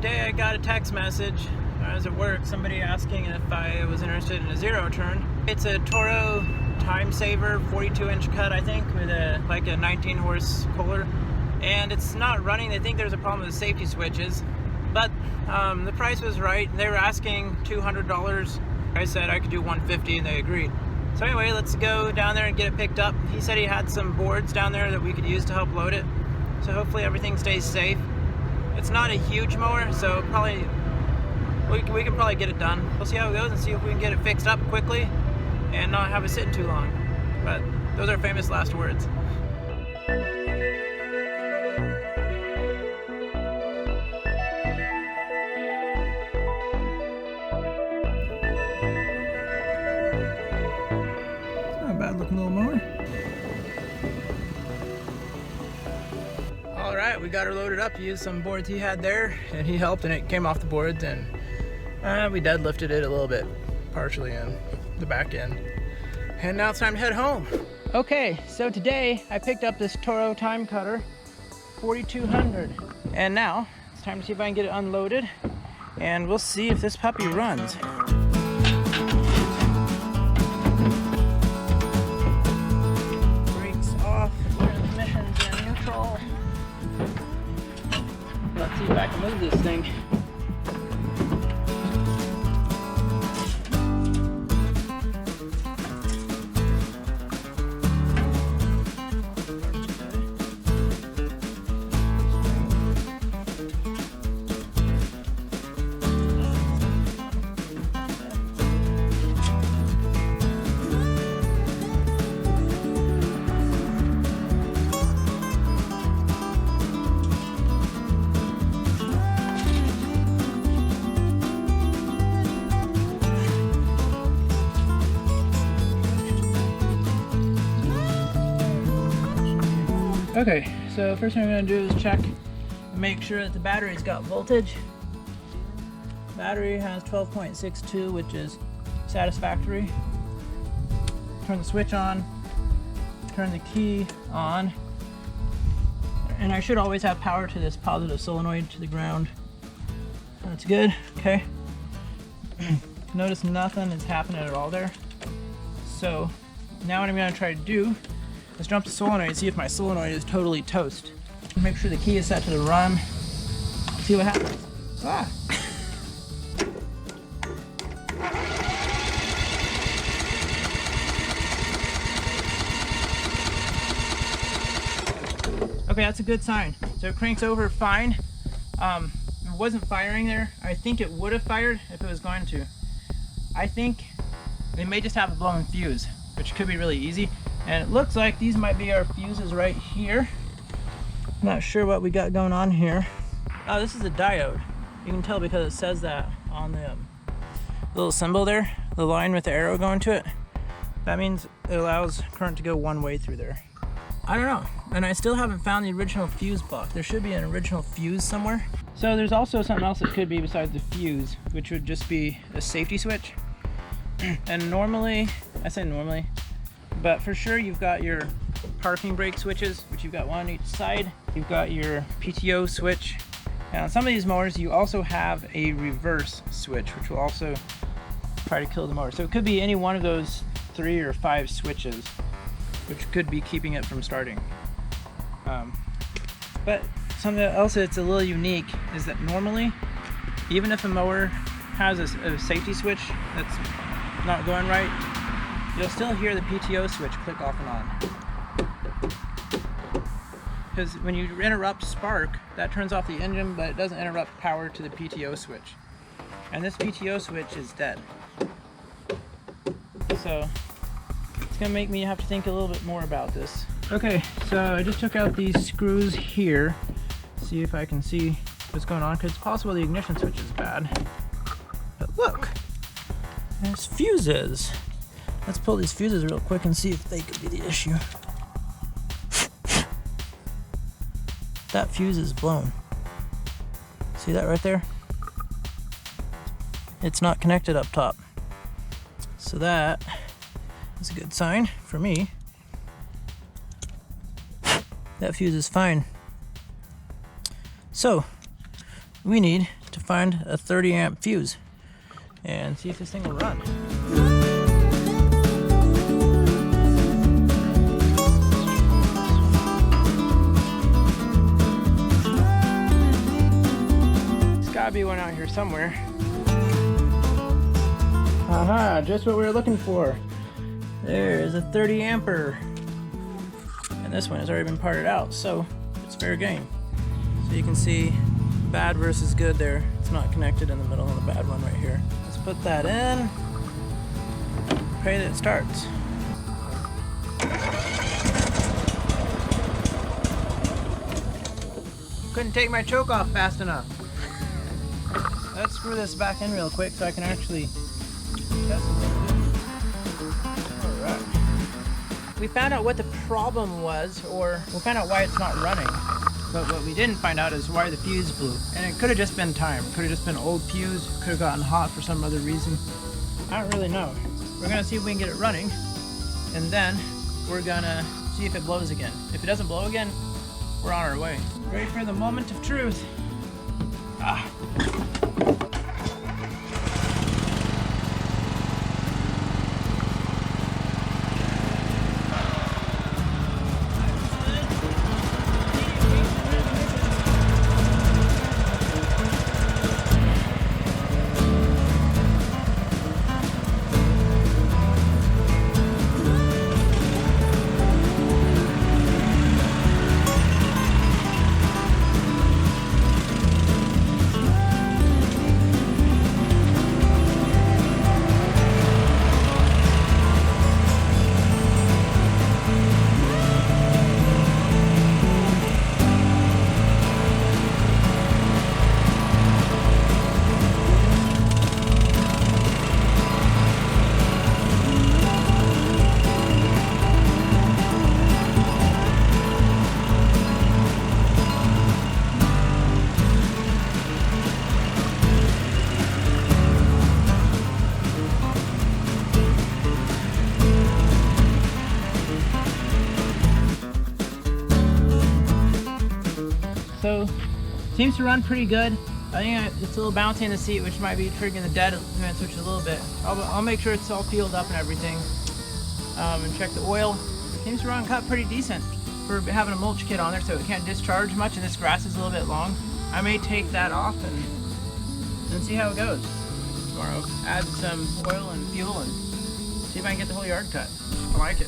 today I got a text message. I was at work, somebody asking if I was interested in a zero turn. It's a Toro Timesaver 42-inch cut, I think, with like a 19-horse puller. And it's not running. They think there's a problem with the safety switches. But the price was right. They were asking $200. I said I could do $150 and they agreed. So anyway, let's go down there and get it picked up. He said he had some boards down there that we could use to help load it. So hopefully everything stays safe. It's not a huge mower, so probably we can probably get it done. We'll see how it goes and see if we can get it fixed up quickly and not have it sitting too long. But those are famous last words. It's not a bad looking little mower. All right, we got her loaded up. He used some boards he had there and he helped, and it came off the boards, and we deadlifted it a little bit, partially in the back end. And now it's time to head home. Okay, so today I picked up this Toro Timecutter 4200. And now it's time to see if I can get it unloaded, and we'll see if this puppy runs. Brakes off, transmission's in neutral. Let's see if I can move this thing. Okay, so first thing I'm going to do is check and make sure that the battery's got voltage. Battery has 12.62, which is satisfactory. Turn the switch on, turn the key on, and I should always have power to this positive solenoid to the ground. That's good, okay. Notice nothing is happening at all there. So now what I'm going to try to do, let's jump to solenoid and see if my solenoid is totally toast. Make sure the key is set to the run. See what happens. Ah. Okay, that's a good sign. So it cranks over fine. It wasn't firing there. I think it would have fired if it was going to. I think they may just have a blown fuse, which could be really easy. And it looks like these might be our fuses right here. I'm not sure what we got going on here. Oh, this is a diode. You can tell because it says that on the little symbol there, the line with the arrow going to it. That means it allows current to go one way through there. I don't know, and I still haven't found the original fuse block. There should be an original fuse somewhere. So there's also something else that could be besides the fuse, which would just be a safety switch. And normally, I say normally, but for sure you've got your parking brake switches, which you've got one on each side. You've got your PTO switch. And on some of these mowers, you also have a reverse switch, which will also try to kill the mower. So it could be any one of those 3 or 5 switches, which could be keeping it from starting. But something else that's a little unique is that normally, even if a mower has a safety switch that's not going right, you'll still hear the PTO switch click off and on. Because when you interrupt spark, that turns off the engine, but it doesn't interrupt power to the PTO switch. And this PTO switch is dead. So it's gonna make me have to think a little bit more about this. Okay, so I just took out these screws here. See if I can see what's going on, because it's possible the ignition switch is bad. But look, there's fuses. Let's pull these fuses real quick and see if they could be the issue. That fuse is blown. See that right there? It's not connected up top. So that is a good sign for me. That fuse is fine. So we need to find a 30 amp fuse and see if this thing will run. There's gotta be one out here somewhere. Aha, just what we were looking for. There's a 30 amper. And this one has already been parted out, so it's fair game. So you can see bad versus good there. It's not connected in the middle of the bad one right here. Let's put that in. Pray that it starts. Couldn't take my choke off fast enough. Let's screw this back in real quick so I can actually test it. Alright. We found out what the problem was, or we found out why it's not running. But what we didn't find out is why the fuse blew. And it could have just been time. Could have just been old fuse. Could have gotten hot for some other reason. I don't really know. We're gonna see if we can get it running. And then we're gonna see if it blows again. If it doesn't blow again, we're on our way. Ready for the moment of truth. Ah. So, seems to run pretty good. I think it's a little bouncy in the seat, which might be triggering the dead switch a little bit. I'll make sure it's all peeled up and everything, and check the oil. Seems to run cut pretty decent for having a mulch kit on there, so it can't discharge much, and this grass is a little bit long. I may take that off and see how it goes tomorrow. Add some oil and fuel and see if I can get the whole yard cut. I like it.